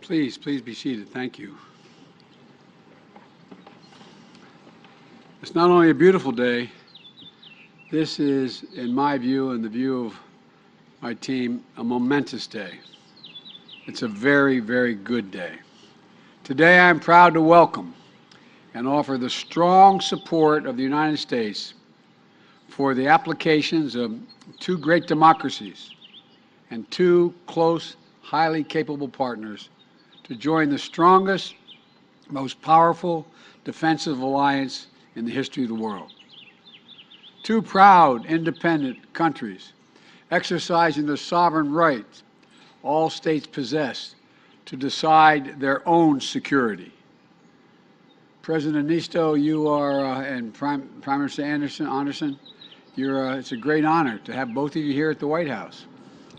Please be seated. Thank you. It's not only a beautiful day, this is, in my view and the view of my team, a momentous day. It's a very, very good day. Today I'm proud to welcome and offer the strong support of the United States for the applications of two great democracies and two close, highly capable partners to join the strongest, most powerful defensive alliance in the history of the world. Two proud, independent countries exercising the sovereign rights all states possess to decide their own security. President Nisto, you are, and Prime Minister Anderson, it's a great honor to have both of you here at the White House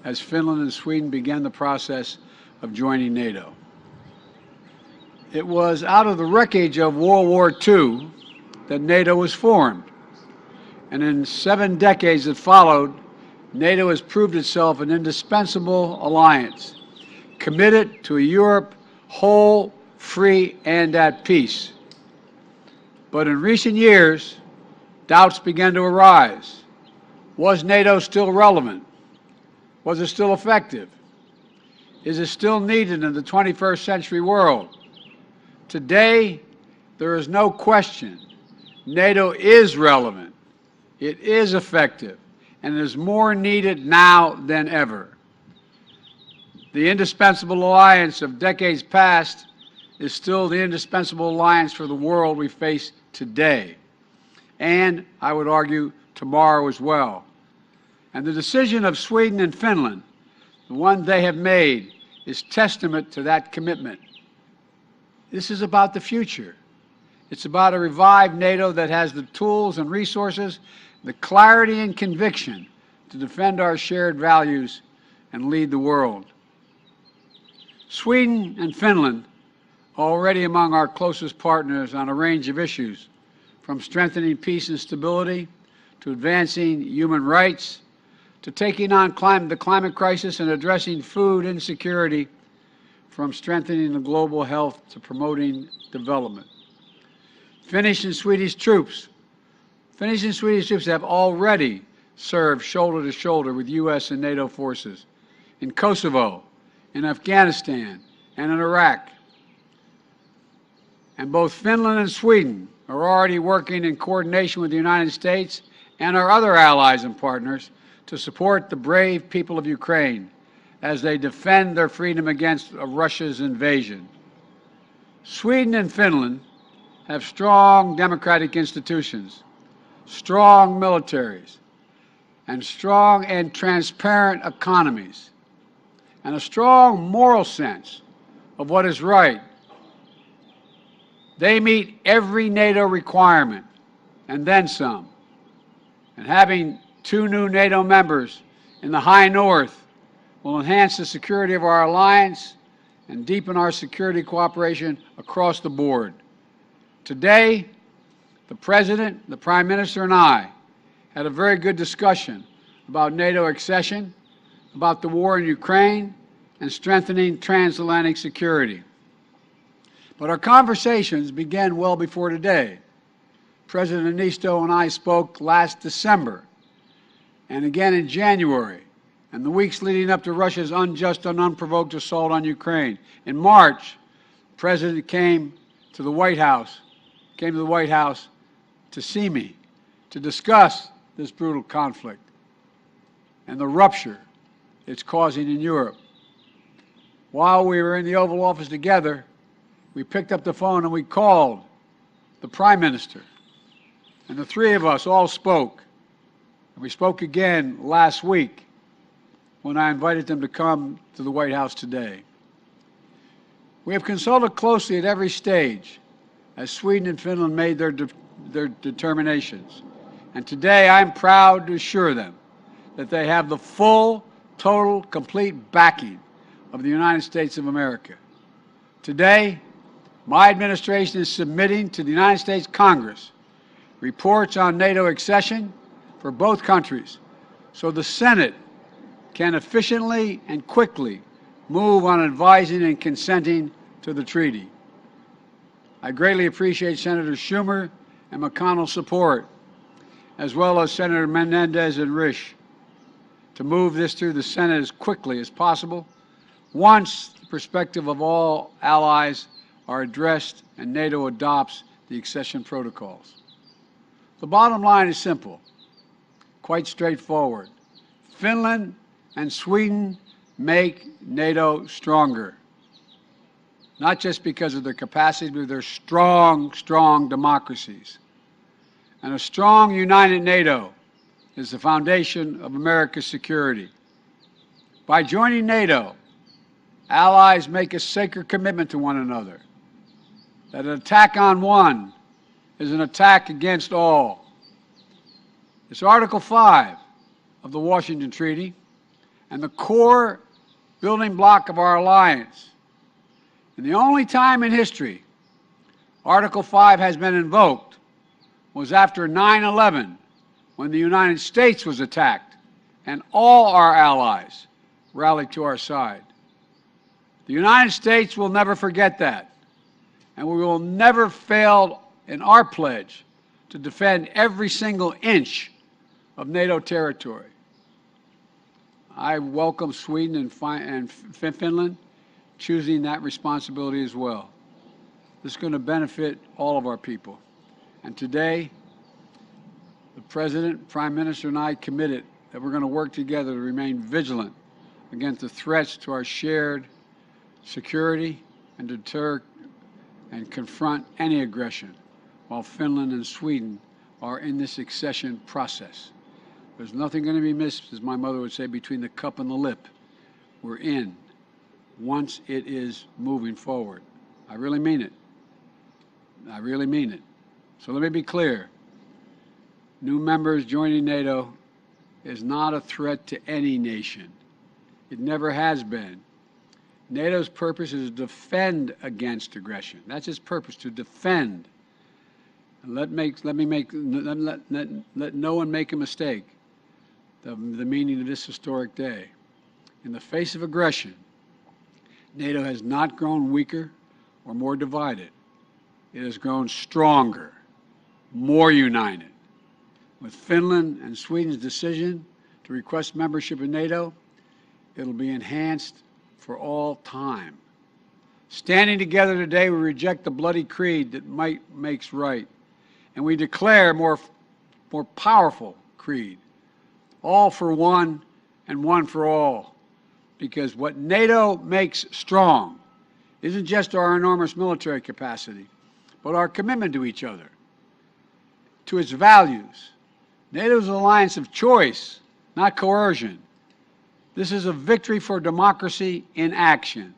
as Finland and Sweden began the process of joining NATO. It was out of the wreckage of World War II that NATO was formed, and in 7 decades that followed, NATO has proved itself an indispensable alliance, committed to a Europe whole, free, and at peace. But in recent years, doubts began to arise. Was NATO still relevant? Was it still effective? Is it still needed in the 21st century world? Today, there is no question. NATO is relevant. It is effective, and it is more needed now than ever. The indispensable alliance of decades past is still the indispensable alliance for the world we face today, and I would argue tomorrow as well. And the decision of Sweden and Finland, the one they have made, is testament to that commitment. This is about the future. It's about a revived NATO that has the tools and resources, the clarity and conviction to defend our shared values and lead the world. Sweden and Finland are already among our closest partners on a range of issues, from strengthening peace and stability, to advancing human rights, to taking on the climate crisis and addressing food insecurity, from strengthening the global health to promoting development. Finnish and Swedish troops have already served shoulder to shoulder with U.S. and NATO forces in Kosovo, in Afghanistan, and in Iraq. And both Finland and Sweden are already working in coordination with the United States and our other allies and partners to support the brave people of Ukraine as they defend their freedom against Russia's invasion. Sweden and Finland have strong democratic institutions, strong militaries, and strong and transparent economies, and a strong moral sense of what is right. They meet every NATO requirement, and then some. And having 2 new NATO members in the High North will enhance the security of our alliance and deepen our security cooperation across the board. Today, the President, the Prime Minister, and I had a very good discussion about NATO accession, about the war in Ukraine, and strengthening transatlantic security. But our conversations began well before today. President Nisto and I spoke last December, and again in January, and the weeks leading up to Russia's unjust and unprovoked assault on Ukraine. In March, the President came to the White House to see me, to discuss this brutal conflict and the rupture it's causing in Europe. While we were in the Oval Office together, we picked up the phone and we called the Prime Minister, and the 3 of us all spoke. And we spoke again last week when I invited them to come to the White House today. We have consulted closely at every stage as Sweden and Finland made their determinations. And today I'm proud to assure them that they have the full, total, complete backing of the United States of America. Today, my administration is submitting to the United States Congress reports on NATO accession for both countries so the Senate can efficiently and quickly move on advising and consenting to the treaty. I greatly appreciate Senator Schumer and McConnell's support, as well as Senator Menendez and Risch, to move this through the Senate as quickly as possible once the perspective of all allies are addressed and NATO adopts the accession protocols. The bottom line is simple, quite straightforward. Finland and Sweden make NATO stronger, not just because of their capacity, but they're strong, strong democracies. And a strong, united NATO is the foundation of America's security. By joining NATO, allies make a sacred commitment to one another, that an attack on one is an attack against all. It's Article 5 of the Washington Treaty and the core building block of our alliance. And the only time in history Article 5 has been invoked was after 9/11, when the United States was attacked and all our allies rallied to our side. The United States will never forget that, and we will never fail in our pledge to defend every single inch of NATO territory. I welcome Sweden and Finland choosing that responsibility as well. This is going to benefit all of our people. And today, the President, Prime Minister, and I committed that we're going to work together to remain vigilant against the threats to our shared security and deter and confront any aggression while Finland and Sweden are in this accession process. There's nothing going to be missed, as my mother would say, between the cup and the lip. We're in once it is moving forward. I really mean it. I really mean it. So let me be clear. New members joining NATO is not a threat to any nation. It never has been. NATO's purpose is to defend against aggression. That's its purpose, to defend. And let no one make a mistake. The meaning of this historic day. In the face of aggression, NATO has not grown weaker or more divided. It has grown stronger, more united. With Finland and Sweden's decision to request membership in NATO, it'll be enhanced for all time. Standing together today, we reject the bloody creed that might makes right, and we declare more powerful creed, all for one and one for all, because what NATO makes strong isn't just our enormous military capacity, but our commitment to each other, to its values. NATO is an alliance of choice, not coercion. This is a victory for democracy in action.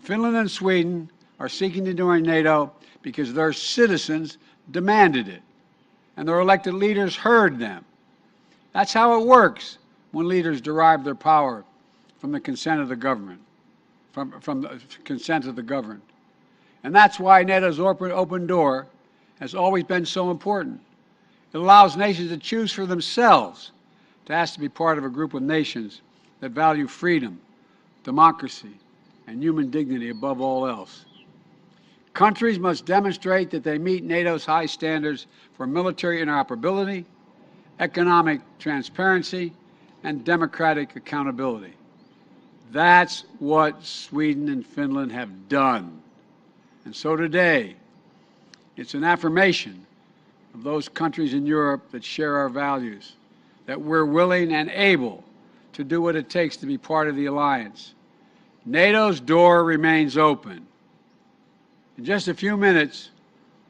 Finland and Sweden are seeking to join NATO because their citizens demanded it, and their elected leaders heard them. That's how it works when leaders derive their power from the consent of the government, from the consent of the governed. And that's why NATO's open door has always been so important. It allows nations to choose for themselves to ask to be part of a group of nations that value freedom, democracy, and human dignity above all else. Countries must demonstrate that they meet NATO's high standards for military interoperability, economic transparency, and democratic accountability. That's what Sweden and Finland have done. And so today, it's an affirmation of those countries in Europe that share our values, that we're willing and able to do what it takes to be part of the alliance. NATO's door remains open. In just a few minutes,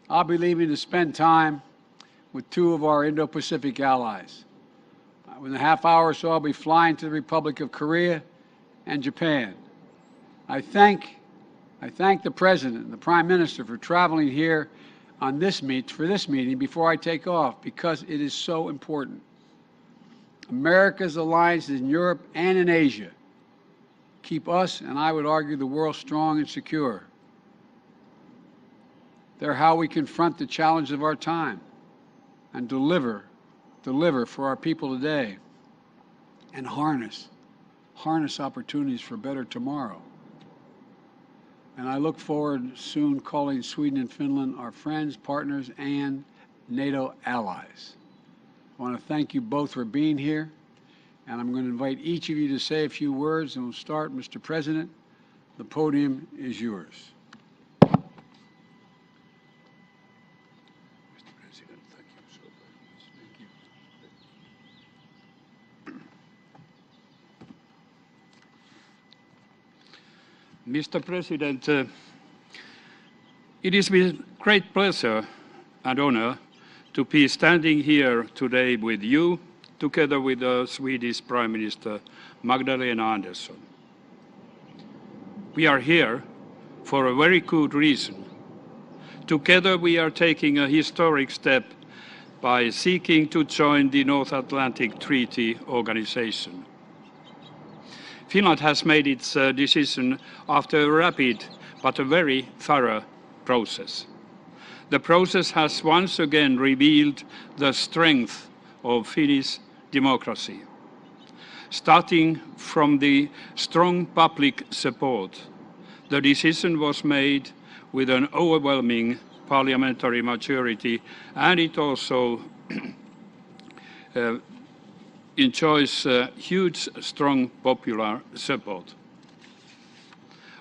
I'll be leaving to spend time with two of our Indo-Pacific allies. In a half hour or so, I'll be flying to the Republic of Korea and Japan. I thank the President and the Prime Minister for traveling here on for this meeting before I take off, because it is so important. America's alliances in Europe and in Asia keep us, and I would argue, the world strong and secure. They're how we confront the challenge of our time and deliver for our people today, and harness harness opportunities for a better tomorrow. And I look forward soon calling Sweden and Finland our friends, partners, and NATO allies. I want to thank you both for being here, and I'm going to invite each of you to say a few words, and we'll start. Mr. President, the podium is yours. Mr. President, it is with great pleasure and honor to be standing here today with you, together with the Swedish Prime Minister Magdalena Andersson. We are here for a very good reason. Together we are taking a historic step by seeking to join the North Atlantic Treaty Organization. Finland has made its decision after a rapid but a very thorough process. The process has once again revealed the strength of Finnish democracy. Starting from the strong public support, the decision was made with an overwhelming parliamentary majority, and it also enjoys huge, strong popular support.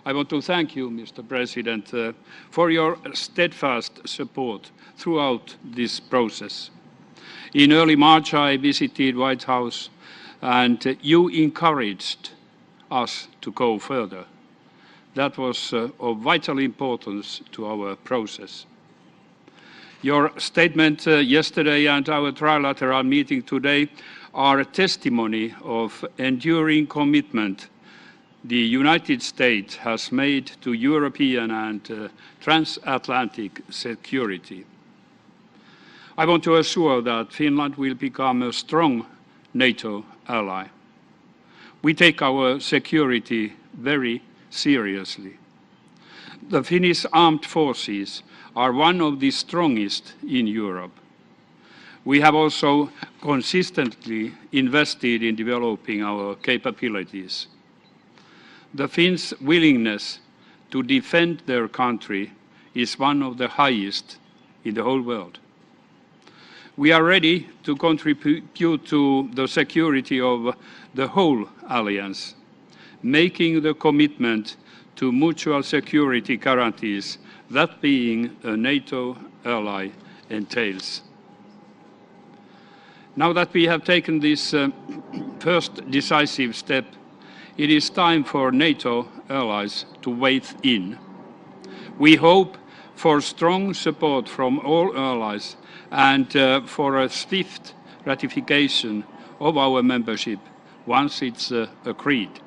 I want to thank you, Mr. President, for your steadfast support throughout this process. In early March, I visited White House, and you encouraged us to go further. That was of vital importance to our process. Your statement yesterday and our trilateral meeting today are a testimony of enduring commitment the United States has made to European and transatlantic security. I want to assure that Finland will become a strong NATO ally. We take our security very seriously. The Finnish armed forces are one of the strongest in Europe. We have also consistently invested in developing our capabilities. The Finns' willingness to defend their country is one of the highest in the whole world. We are ready to contribute to the security of the whole alliance, making the commitment to mutual security guarantees that being a NATO ally entails. Now that we have taken this first decisive step, it is time for NATO allies to weigh in. We hope for strong support from all allies and for a swift ratification of our membership once it's agreed.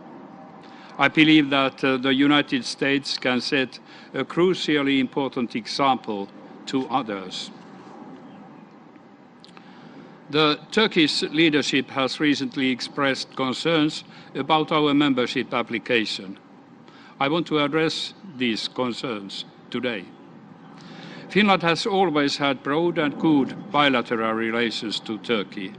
I believe that the United States can set a crucially important example to others. The Turkish leadership has recently expressed concerns about our membership application. I want to address these concerns today. Finland has always had broad and good bilateral relations to Turkey.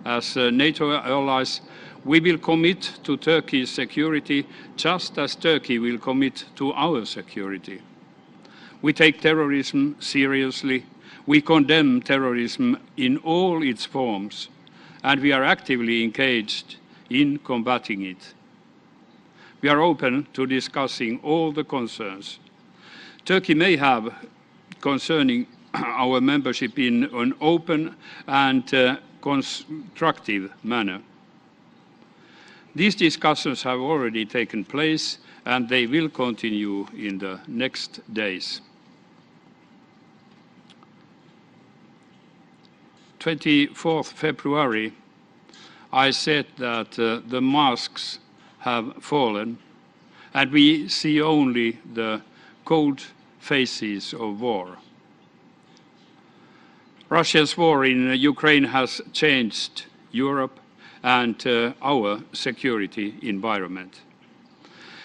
As NATO allies, we will commit to Turkey's security just as Turkey will commit to our security. We take terrorism seriously. We condemn terrorism in all its forms, and we are actively engaged in combating it. We are open to discussing all the concerns Turkey may have concerning our membership in an open and constructive manner. These discussions have already taken place, and they will continue in the next days. 24th February, I said that the masks have fallen, and we see only the cold faces of war. Russia's war in Ukraine has changed Europe and our security environment.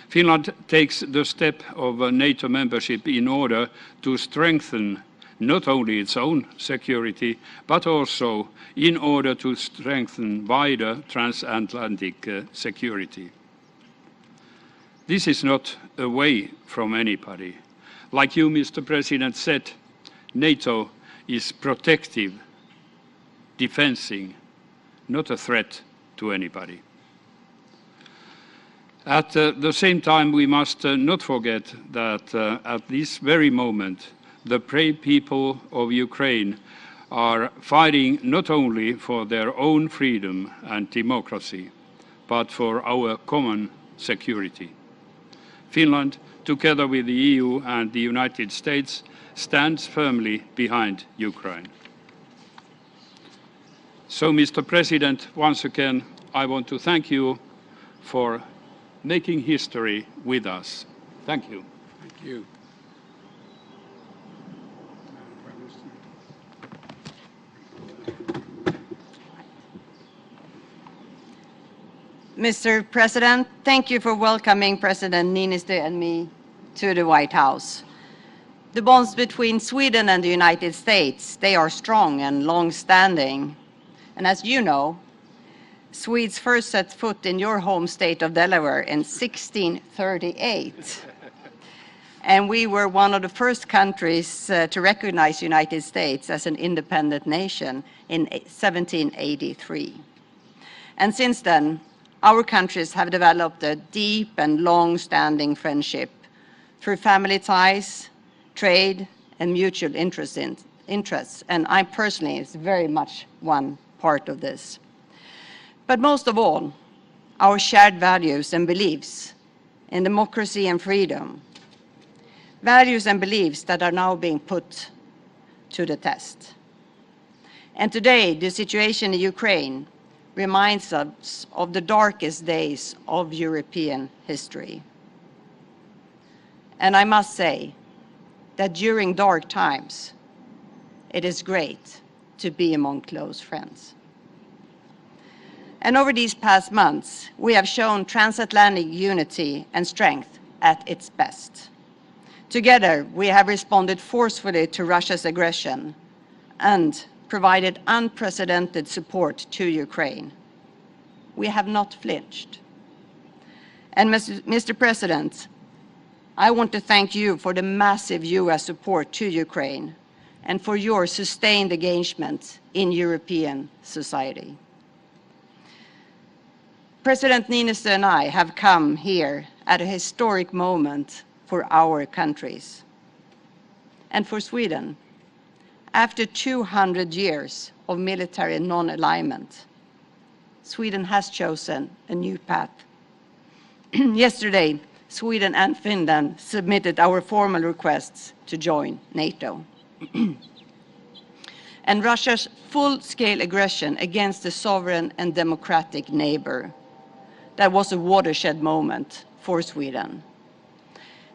Finland takes the step of NATO membership in order to strengthen not only its own security, but also in order to strengthen wider transatlantic security. This is not away from anybody. Like you, Mr. President, said, NATO is protective, defending, not a threat to anybody. At the same time, we must not forget that at this very moment, the brave people of Ukraine are fighting not only for their own freedom and democracy, but for our common security. Finland, together with the EU and the United States, stands firmly behind Ukraine. So, Mr. President, once again, I want to thank you for making history with us. Thank you. Thank you. Mr. President, thank you for welcoming President Niinistö and me to the White House. The bonds between Sweden and the United States, they are strong and long-standing. And as you know, Swedes first set foot in your home state of Delaware in 1638. And we were one of the first countries to recognize the United States as an independent nation in 1783. And since then, our countries have developed a deep and long-standing friendship through family ties, trade, and mutual interests. And I personally is very much one part of this. But most of all, our shared values and beliefs in democracy and freedom. Values and beliefs that are now being put to the test. And today, the situation in Ukraine reminds us of the darkest days of European history. And I must say that during dark times, it is great to be among close friends. And over these past months, we have shown transatlantic unity and strength at its best. Together, we have responded forcefully to Russia's aggression and provided unprecedented support to Ukraine. We have not flinched. And Mr. President, I want to thank you for the massive US support to Ukraine and for your sustained engagement in European society. President Niinistö and I have come here at a historic moment for our countries. And for Sweden, after 200 years of military non-alignment, Sweden has chosen a new path. Yesterday, Sweden and Finland submitted our formal requests to join NATO. And Russia's full-scale aggression against a sovereign and democratic neighbor, that was a watershed moment for Sweden.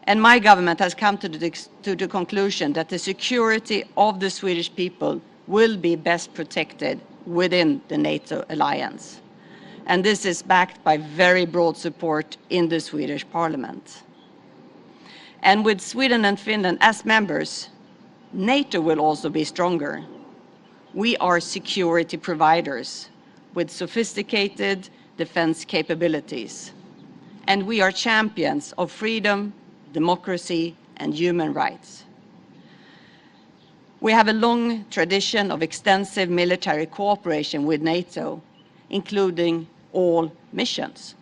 And my government has come to the conclusion that the security of the Swedish people will be best protected within the NATO alliance. And this is backed by very broad support in the Swedish parliament. And with Sweden and Finland as members, NATO will also be stronger. We are security providers with sophisticated defense capabilities. And we are champions of freedom, democracy, and human rights. We have a long tradition of extensive military cooperation with NATO, including all missions.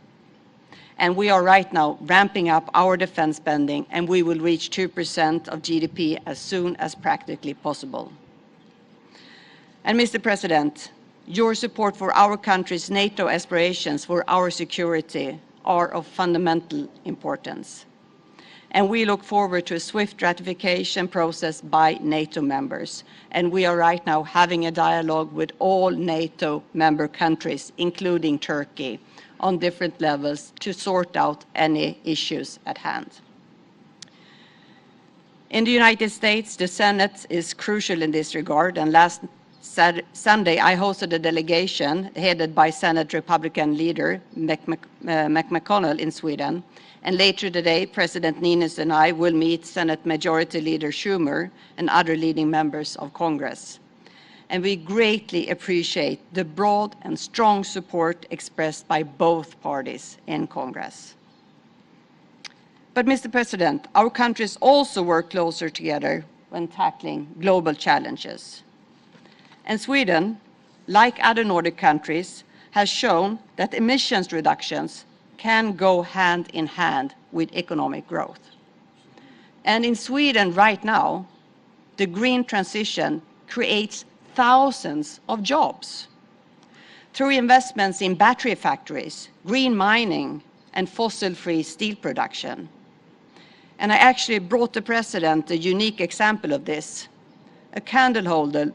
And we are right now ramping up our defense spending, and we will reach 2% of GDP as soon as practically possible. And Mr. President, your support for our country's NATO aspirations for our security are of fundamental importance. And we look forward to a swift ratification process by NATO members. And we are right now having a dialogue with all NATO member countries, including Turkey, on different levels to sort out any issues at hand. In the United States, the Senate is crucial in this regard, and last Sunday I hosted a delegation headed by Senate Republican leader Mitch McConnell in Sweden, And later today, President Niinistö and I will meet Senate Majority Leader Schumer and other leading members of Congress. And we greatly appreciate the broad and strong support expressed by both parties in Congress. But, Mr. President, our countries also work closer together when tackling global challenges. And Sweden, like other Nordic countries, has shown that emissions reductions can go hand in hand with economic growth. And in Sweden right now, the green transition creates thousands of jobs through investments in battery factories, green mining, and fossil-free steel production. And I actually brought the President a unique example of this, a candle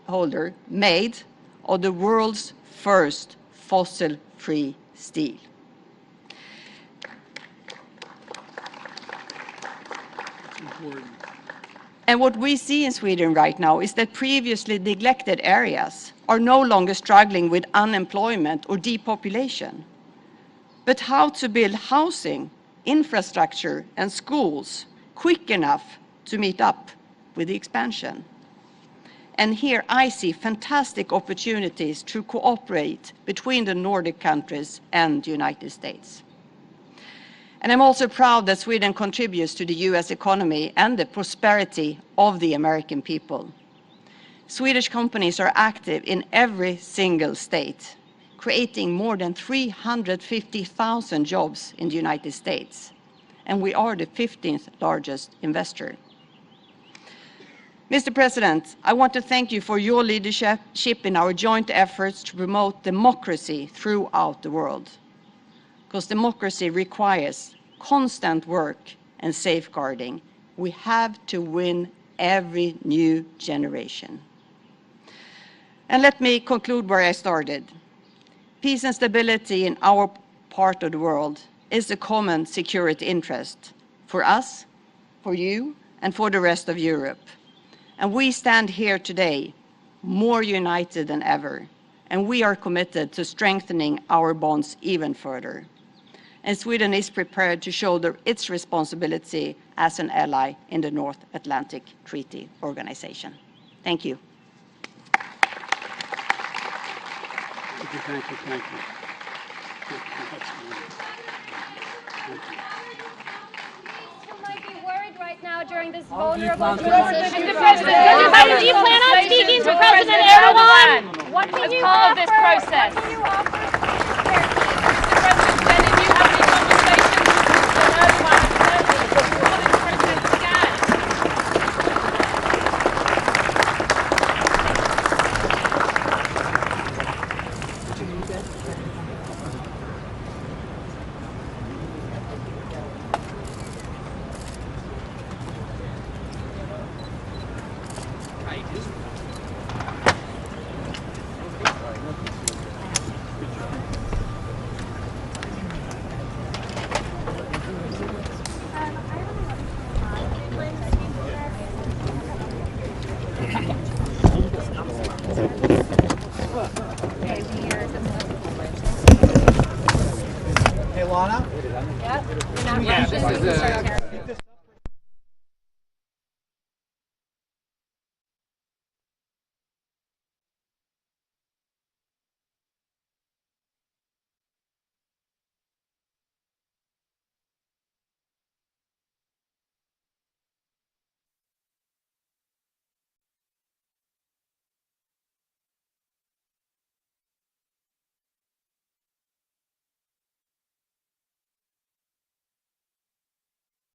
holder made of the world's first fossil-free steel. And what we see in Sweden right now is that previously neglected areas are no longer struggling with unemployment or depopulation. But how to build housing, infrastructure, and schools quick enough to meet up with the expansion. And here I see fantastic opportunities to cooperate between the Nordic countries and the United States. And I'm also proud that Sweden contributes to the US economy and the prosperity of the American people. Swedish companies are active in every single state, creating more than 350,000 jobs in the United States. And we are the 15th largest investor. Mr. President, I want to thank you for your leadership in our joint efforts to promote democracy throughout the world. Because democracy requires constant work and safeguarding. We have to win every new generation. And let me conclude where I started. Peace and stability in our part of the world is a common security interest for us, for you, and for the rest of Europe. And we stand here today more united than ever, and we are committed to strengthening our bonds even further. And Sweden is prepared to shoulder its responsibility as an ally in the North Atlantic Treaty Organization. Thank you. Thank you, thank you, thank you. Now during this vulnerable transition. Mr. President, do you plan on speaking to President Erdogan? What can you call this process?